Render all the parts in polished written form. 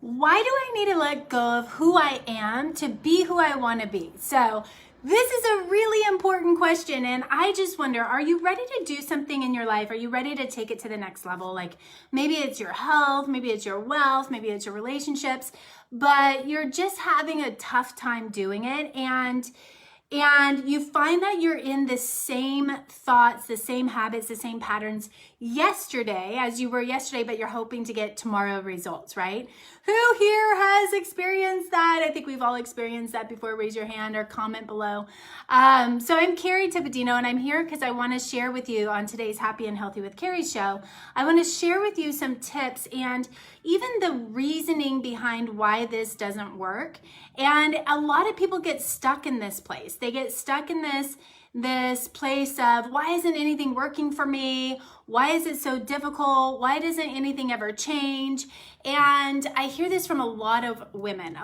Why do I need to let go of who I am to be who I want to be? So this is a really important question, and I just wonder, are you ready to do something in your life? Are you ready to take it to the next level? Like maybe it's your health, maybe it's your wealth, maybe it's your relationships, but you're just having a tough time doing it, and you find that you're in the same thoughts, the same habits, the same patterns yesterday as you were yesterday, but you're hoping to get tomorrow results, right? Who here has experienced that? I think we've all experienced that before. Raise your hand or comment below. So I'm Kerry Tippadino, and I'm here because I want to share with you on today's Happy and Healthy with Kerry show. I want to share with you some tips and even the reasoning behind why this doesn't work. And a lot of people get stuck in this place. They get stuck in this place of, why isn't anything working for me? Why is it so difficult? Why doesn't anything ever change? And I hear this from a lot of women.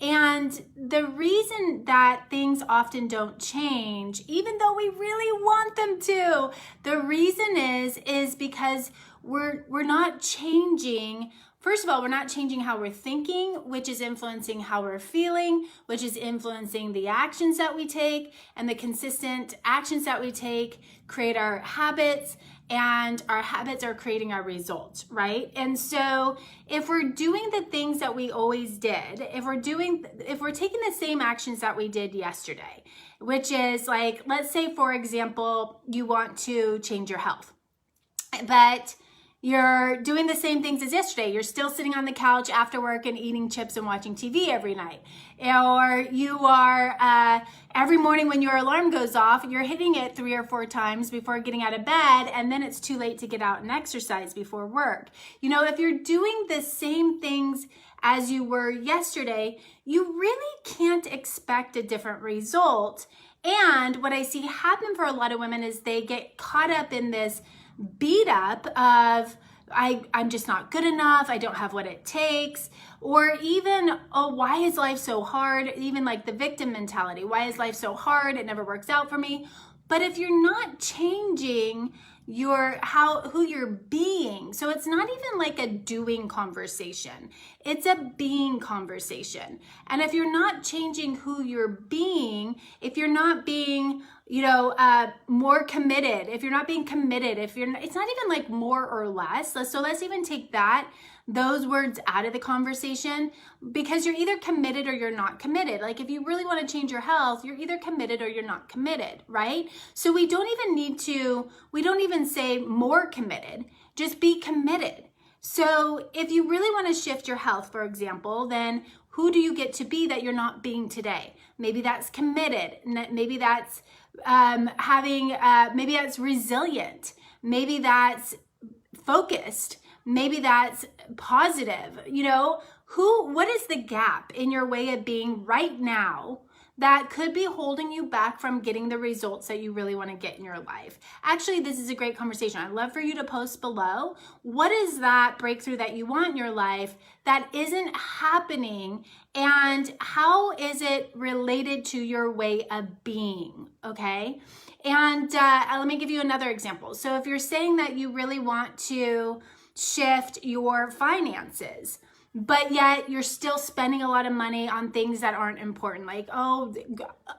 And the reason that things often don't change, even though we really want them to, the reason is because we're not changing. First of all, we're not changing how we're thinking, which is influencing how we're feeling, which is influencing the actions that we take, and the consistent actions that we take create our habits, and our habits are creating our results, right? And so if we're doing the things that we always did, if we're taking the same actions that we did yesterday, which is like, let's say, for example, you want to change your health, but you're doing the same things as yesterday. You're still sitting on the couch after work and eating chips and watching TV every night. Or you are, every morning when your alarm goes off, you're hitting it 3 or 4 times before getting out of bed, and then it's too late to get out and exercise before work. You know, if you're doing the same things as you were yesterday, you really can't expect a different result. And what I see happen for a lot of women is they get caught up in this beat up of I'm just not good enough, I don't have what it takes, or even, oh, why is life so hard? Even like the victim mentality, why is life so hard? It never works out for me. But if you're not changing who you're being, so it's not even like a doing conversation, it's a being conversation. And if you're not changing who you're being, if you're not being more committed, if you're not being committed, it's not even like more or less. So let's even take those words out of the conversation, because you're either committed or you're not committed. Like if you really want to change your health, you're either committed or you're not committed, right? So we don't even say more committed, just be committed. So if you really want to shift your health, for example, then who do you get to be that you're not being today? Maybe that's committed. Maybe that's maybe that's resilient. Maybe that's focused. Maybe that's positive. What is the gap in your way of being right now that could be holding you back from getting the results that you really want to get in your life? Actually, this is a great conversation. I'd love for you to post below. What is that breakthrough that you want in your life that isn't happening, and how is it related to your way of being? Okay. And let me give you another example. So if you're saying that you really want to shift your finances, but yet you're still spending a lot of money on things that aren't important. Like, oh,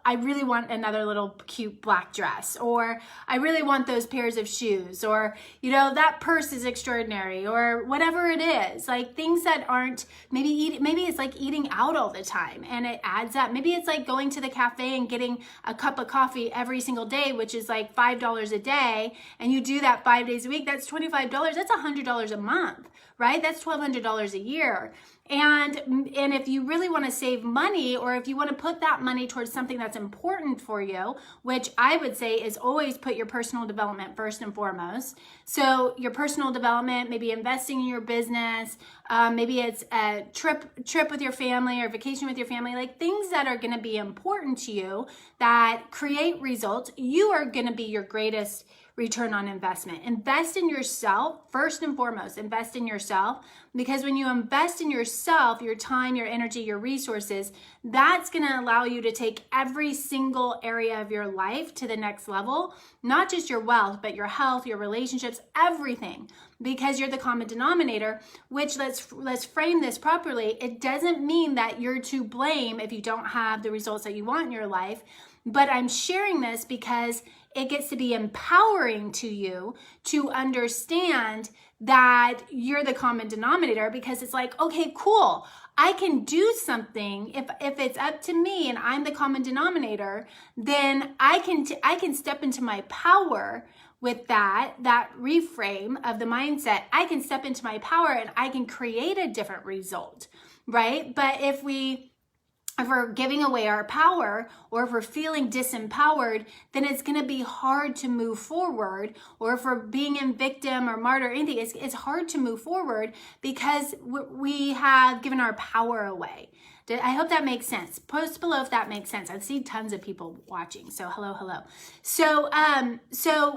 I really want another little cute black dress, or I really want those pairs of shoes, or, that purse is extraordinary, or whatever it is. Like things that aren't, maybe it's like eating out all the time and it adds up. Maybe it's like going to the cafe and getting a cup of coffee every single day, which is like $5 a day. And you do that 5 days a week. That's $25. That's $100 a month, right? That's $1,200 a year. And if you really want to save money, or if you want to put that money towards something that's important for you, which I would say is always put your personal development first and foremost. So your personal development, maybe investing in your business, maybe it's a trip with your family or vacation with your family, like things that are going to be important to you that create results. You are going to be your greatest return on investment. Invest in yourself, first and foremost, invest in yourself, because when you invest in yourself, your time, your energy, your resources, that's going to allow you to take every single area of your life to the next level, not just your wealth, but your health, your relationships, everything, because you're the common denominator, which let's frame this properly. It doesn't mean that you're to blame if you don't have the results that you want in your life, but I'm sharing this because it gets to be empowering to you to understand that you're the common denominator, because it's like, okay, cool. I can do something. If it's up to me and I'm the common denominator, then I can step into my power with that reframe of the mindset. I can step into my power and I can create a different result, right? But if we're giving away our power, or if we're feeling disempowered, then it's going to be hard to move forward. Or if we're being in victim or martyr or anything, it's hard to move forward because we have given our power away. I hope that makes sense. Post below if that makes sense. I see tons of people watching. So hello. So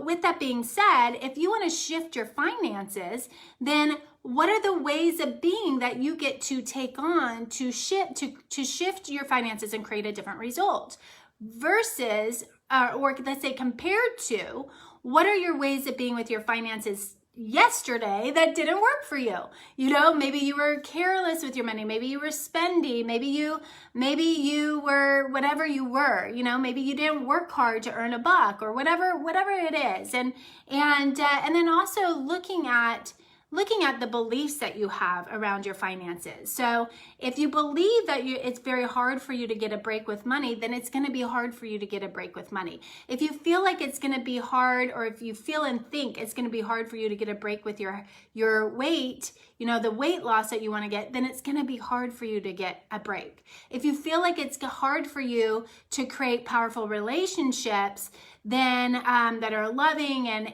with that being said, if you want to shift your finances, then what are the ways of being that you get to take on to shift your finances and create a different result versus, or let's say compared to, what are your ways of being with your finances yesterday that didn't work for you? You know, maybe you were careless with your money. Maybe you were spendy. Maybe you were whatever you were, you know, maybe you didn't work hard to earn a buck or whatever it is. And then also looking at the beliefs that you have around your finances. So if you believe that it's very hard for you to get a break with money, then it's going to be hard for you to get a break with money. If you feel like it's going to be hard, or if you feel and think it's going to be hard for you to get a break with your weight, you know, the weight loss that you want to get, then it's going to be hard for you to get a break. If you feel like it's hard for you to create powerful relationships, then that are loving and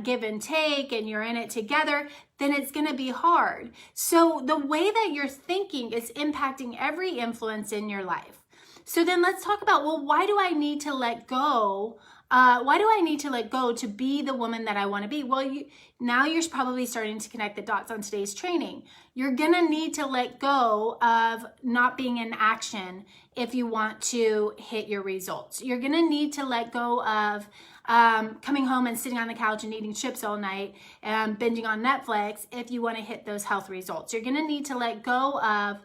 give and take, and you're in it together, then it's going to be hard. So the way that you're thinking is impacting every influence in your life. So then let's talk about, well, why do I need to let go? Why do I need to let go to be the woman that I want to be? Well, now you're probably starting to connect the dots on today's training. You're going to need to let go of not being in action if you want to hit your results. You're going to need to let go of coming home and sitting on the couch and eating chips all night and binging on Netflix if you want to hit those health results. You're going to need to let go of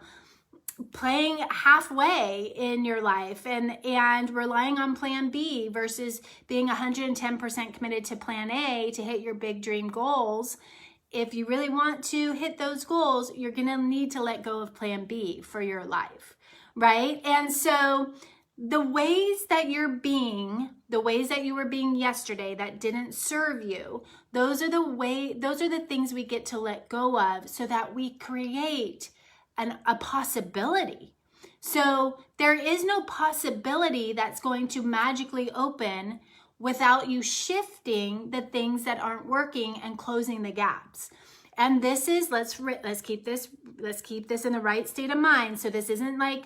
playing halfway in your life and relying on plan B versus being 110% committed to plan A to hit your big dream goals. If you really want to hit those goals, you're going to need to let go of plan B for your life, right? And so the ways that you were being yesterday that didn't serve you, those are the things we get to let go of so that we create a possibility. So there is no possibility that's going to magically open without you shifting the things that aren't working and closing the gaps. And this is, let's keep this in the right state of mind. So this isn't like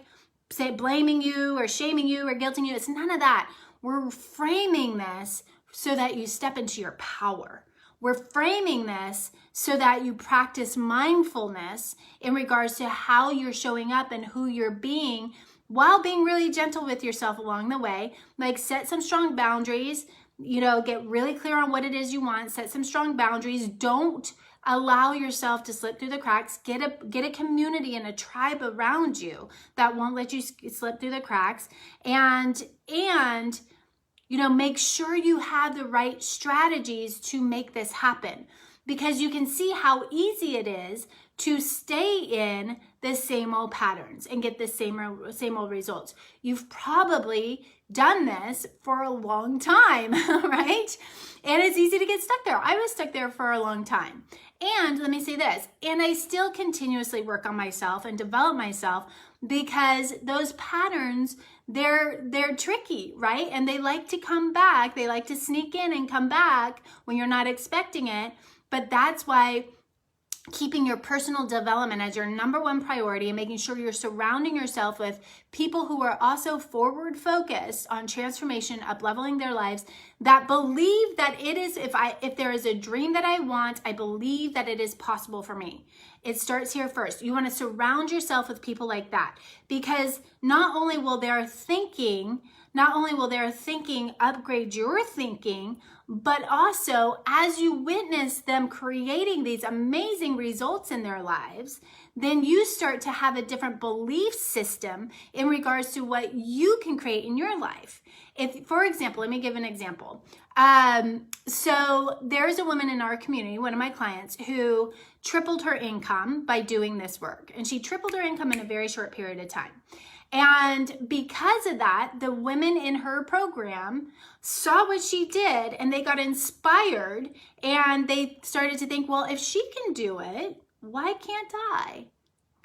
blaming you or shaming you or guilting you. It's none of that. We're framing this so that you step into your power. We're framing this so that you practice mindfulness in regards to how you're showing up and who you're being, while being really gentle with yourself along the way. Like, set some strong boundaries, you know, get really clear on what it is you want, set some strong boundaries. Don't allow yourself to slip through the cracks. Get a community and a tribe around you that won't let you slip through the cracks. And you know, make sure you have the right strategies to make this happen, because you can see how easy it is to stay in the same old patterns and get the same old results. You've probably done this for a long time, right? And it's easy to get stuck there. I was stuck there for a long time. And let me say this, and I still continuously work on myself and develop myself, because those patterns, they're tricky, right? And they like to come back. They like to sneak in and come back when you're not expecting it. But that's why keeping your personal development as your number one priority and making sure you're surrounding yourself with people who are also forward focused on transformation, up-leveling their lives, that believe that it is, if there is a dream that I want, I believe that it is possible for me. It starts here first. You want to surround yourself with people like that, because not only will their thinking upgrade your thinking, but also as you witness them creating these amazing results in their lives, then you start to have a different belief system in regards to what you can create in your life. If, for example, let me give an example. So there's a woman in our community, one of my clients, who tripled her income by doing this work. And she tripled her income in a very short period of time. And because of that, the women in her program saw what she did and they got inspired, and they started to think, well, if she can do it, why can't I?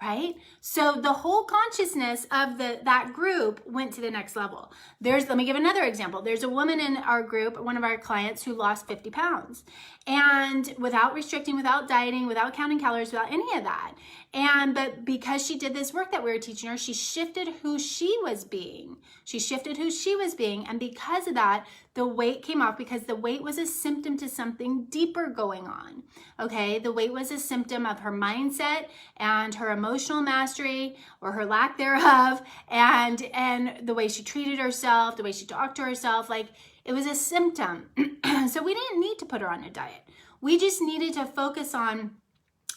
Right? So the whole consciousness of that group went to the next level. Let me give another example. There's a woman in our group, one of our clients, who lost 50 pounds, and without restricting, without dieting, without counting calories, without any of that. But because she did this work that we were teaching her, she shifted who she was being. And because of that, the weight came off, because the weight was a symptom to something deeper going on. Okay, the weight was a symptom of her mindset and her emotional mastery, or her lack thereof, and the way she treated herself, the way she talked to herself. Like, it was a symptom. So we didn't need to put her on a diet. We just needed to focus on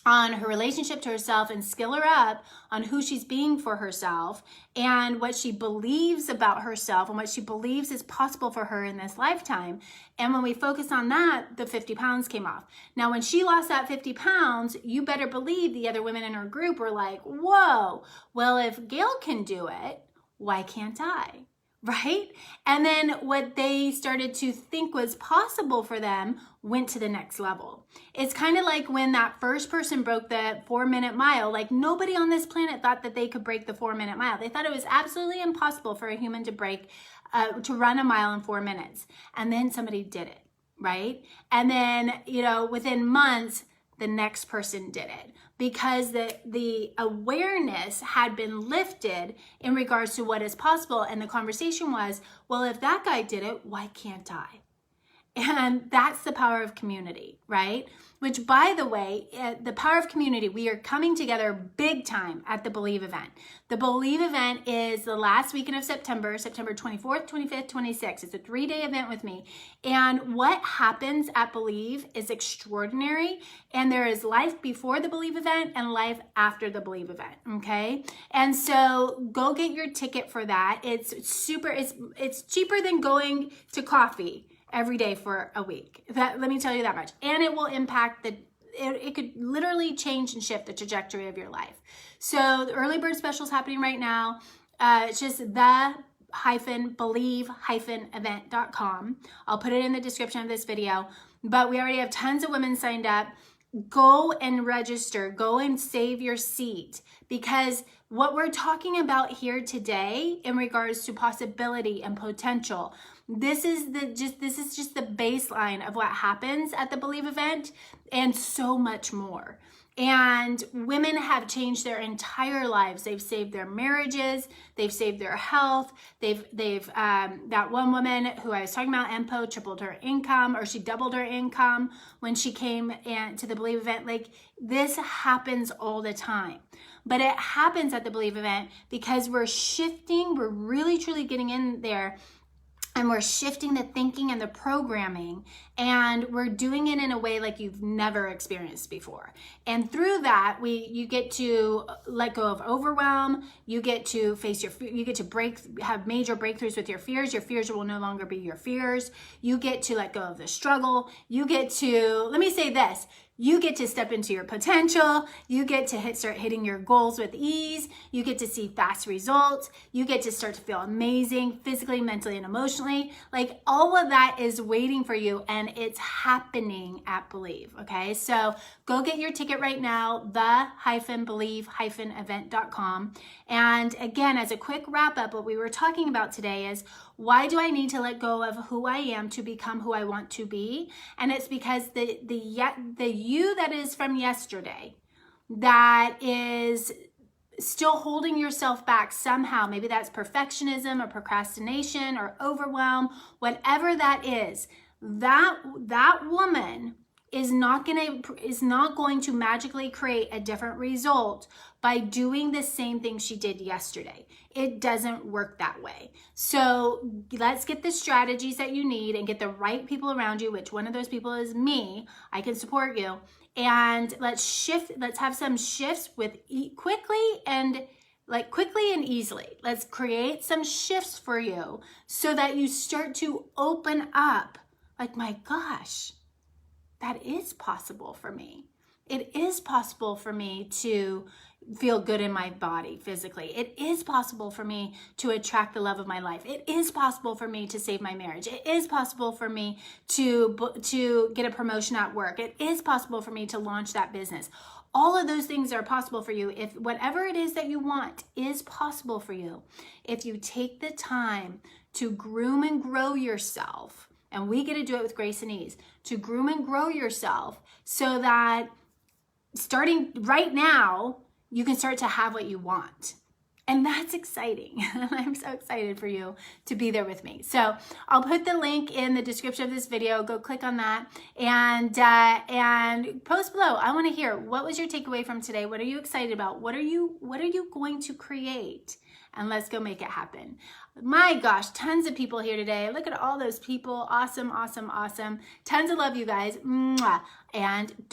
her relationship to herself and skill her up on who she's being for herself and what she believes about herself and what she believes is possible for her in this lifetime. And when we focus on that, the 50 pounds came off. Now, when she lost that 50 pounds, you better believe the other women in her group were like, whoa, well, if Gail can do it, why can't I? Right? And then what they started to think was possible for them went to the next level. It's kind of like when that first person broke the 4-minute mile. Like, nobody on this planet thought that they could break the 4-minute mile. They thought it was absolutely impossible for a human to to run a mile in 4 minutes. And then somebody did it, right? And then, within months, the next person did it, because the awareness had been lifted in regards to what is possible. And the conversation was, well, if that guy did it, why can't I? And that's the power of community, right? Which, by the way, the power of community, we are coming together big time at the Believe event. The Believe event is the last weekend of September 24th, 25th, 26th. It's a 3-day event with me. And what happens at Believe is extraordinary. And there is life before the Believe event and life after the Believe event, okay? And so go get your ticket for that. It's cheaper than going to coffee every day for a week. Let me tell you that much. And it will impact it could literally change and shift the trajectory of your life. So the early bird special is happening right now. It's just the-believe-event.com. I'll put it in the description of this video, but we already have tons of women signed up. Go and register, go and save your seat, because what we're talking about here today in regards to possibility and potential, this is just the baseline of what happens at the Believe event, and so much more. And women have changed their entire lives. They've saved their marriages. They've saved their health. That one woman who I was talking about, Empo, tripled her income, or she doubled her income when she came to the Believe event. Like, this happens all the time. But it happens at the Believe event because we're shifting, we're really truly getting in there, and we're shifting the thinking and the programming, and we're doing it in a way like you've never experienced before. And through that, you get to let go of overwhelm. You get to face you get to have major breakthroughs with your fears. Your fears will no longer be your fears. You get to let go of the struggle. You get to, let me say this, you get to step into your potential. You get to start hitting your goals with ease. You get to see fast results. You get to start to feel amazing physically, mentally, and emotionally. Like, all of that is waiting for you, and it's happening at Believe, okay? So go get your ticket right now, the-believe-event.com. And again, as a quick wrap up, what we were talking about today is, Why do I need to let go of who I am to become who I want to be? And it's because the you that is from yesterday, that is still holding yourself back somehow, maybe that's perfectionism or procrastination or overwhelm, whatever that is, that woman is not going to magically create a different result by doing the same thing she did yesterday. It doesn't work that way. So let's get the strategies that you need and get the right people around you, which one of those people is me. I can support you. And let's have some shifts with quickly and easily. Let's create some shifts for you so that you start to open up. Like, my gosh, that is possible for me. It is possible for me to feel good in my body physically. It is possible for me to attract the love of my life. It is possible for me to save my marriage. It is possible for me to get a promotion at work. It is possible for me to launch that business. All of those things are possible for you. If whatever it is that you want is possible for you, if you take the time to groom and grow yourself, and we get to do it with grace and ease, to groom and grow yourself so that starting right now, you can start to have what you want. And that's exciting. I'm so excited for you to be there with me. So I'll put the link in the description of this video. Go click on that and post below. I want to hear, what was your takeaway from today? What are you excited about? What are you going to create? And let's go make it happen. My gosh, tons of people here today. Look at all those people. Awesome, awesome, awesome. Tons of love, you guys. Mwah. And don't